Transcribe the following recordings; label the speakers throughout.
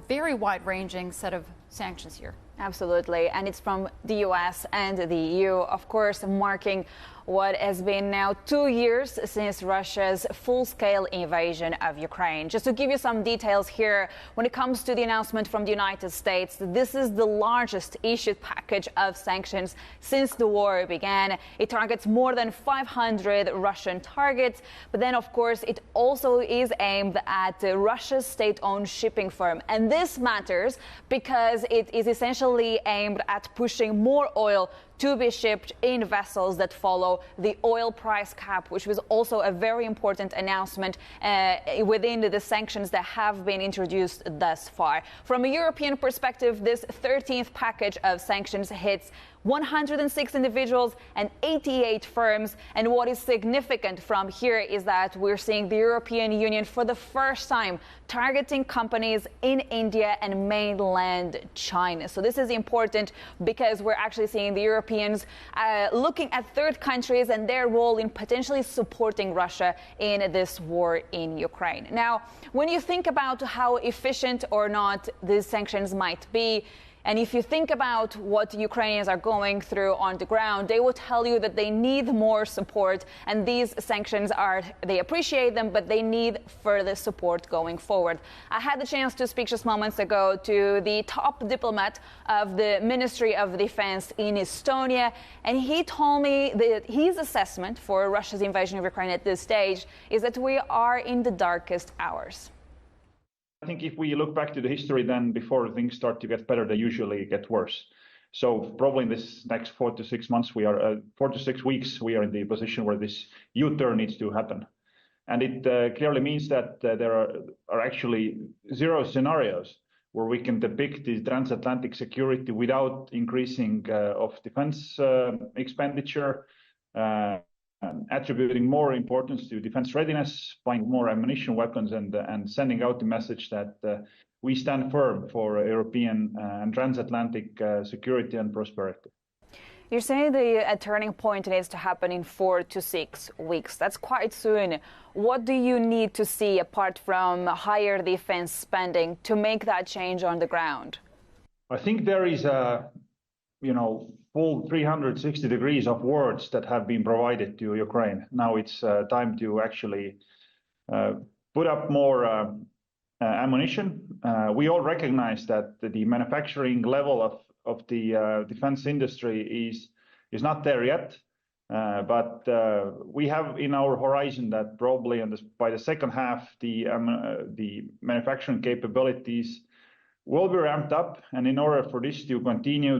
Speaker 1: Very wide-ranging set of sanctions here.
Speaker 2: Absolutely, and it's from the US and the EU, of course, marking what has been now 2 years since Russia's full-scale invasion of Ukraine. Just to give you some details here, when it comes to the announcement from the United States, this is the largest issued package of sanctions since the war began. It targets more than 500 Russian targets, but then, of course, it also is aimed at Russia's state-owned shipping firm. And this matters because it is essentially aimed at pushing more oil to be shipped in vessels that follow the oil price cap, which was also a very important announcement within the sanctions that have been introduced thus far. From a European perspective, this 13th package of sanctions hits 106 individuals and 88 firms. And what is significant from here is that we're seeing the European Union for the first time targeting companies in India and mainland China. So this is important because we're actually seeing the Europeans looking at third countries and their role in potentially supporting Russia in this war in Ukraine. Now, when you think about how efficient or not these sanctions might be, and if you think about what Ukrainians are going through on the ground, they will tell you that they need more support. And these sanctions they appreciate them, but they need further support going forward. I had the chance to speak just moments ago to the top diplomat of the Ministry of Defense in Estonia. And he told me that his assessment for Russia's invasion of Ukraine at this stage is that we are in the darkest hours.
Speaker 3: I think if we look back to the history, then before things start to get better, they usually get worse. So probably in this next 4 to 6 months, 4 to 6 weeks, we are in the position where this U-turn needs to happen. And it clearly means that there are actually zero scenarios where we can depict the transatlantic security without increasing of defense expenditure, attributing more importance to defense readiness, buying more ammunition, weapons, and sending out the message that we stand firm for European and transatlantic security and prosperity.
Speaker 2: You're saying the turning point needs to happen in 4 to 6 weeks. That's quite soon. What do you need to see apart from higher defense spending to make that change on the ground?
Speaker 3: I think there is a, full 360 degrees of words that have been provided to Ukraine. Now it's time to actually put up more ammunition. We all recognize that the manufacturing level of the defense industry is not there yet, but we have in our horizon that probably by the second half the manufacturing capabilities will be ramped up, and in order for this to continue,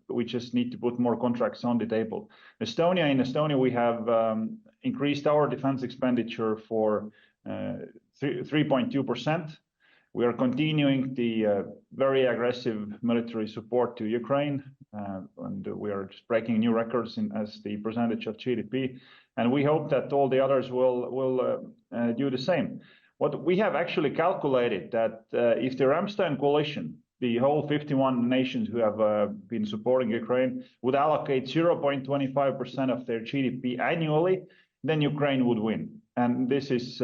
Speaker 3: we just need to put more contracts on the table. In Estonia, we have increased our defense expenditure for 3.2%. We are continuing the very aggressive military support to Ukraine, and we are just breaking new records as the percentage of GDP. And we hope that all the others will do the same. What we have actually calculated that if the Ramstein coalition, the whole 51 nations who have been supporting Ukraine, would allocate 0.25% of their GDP annually, then Ukraine would win. And this is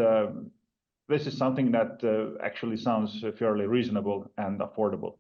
Speaker 3: something that actually sounds fairly reasonable and affordable.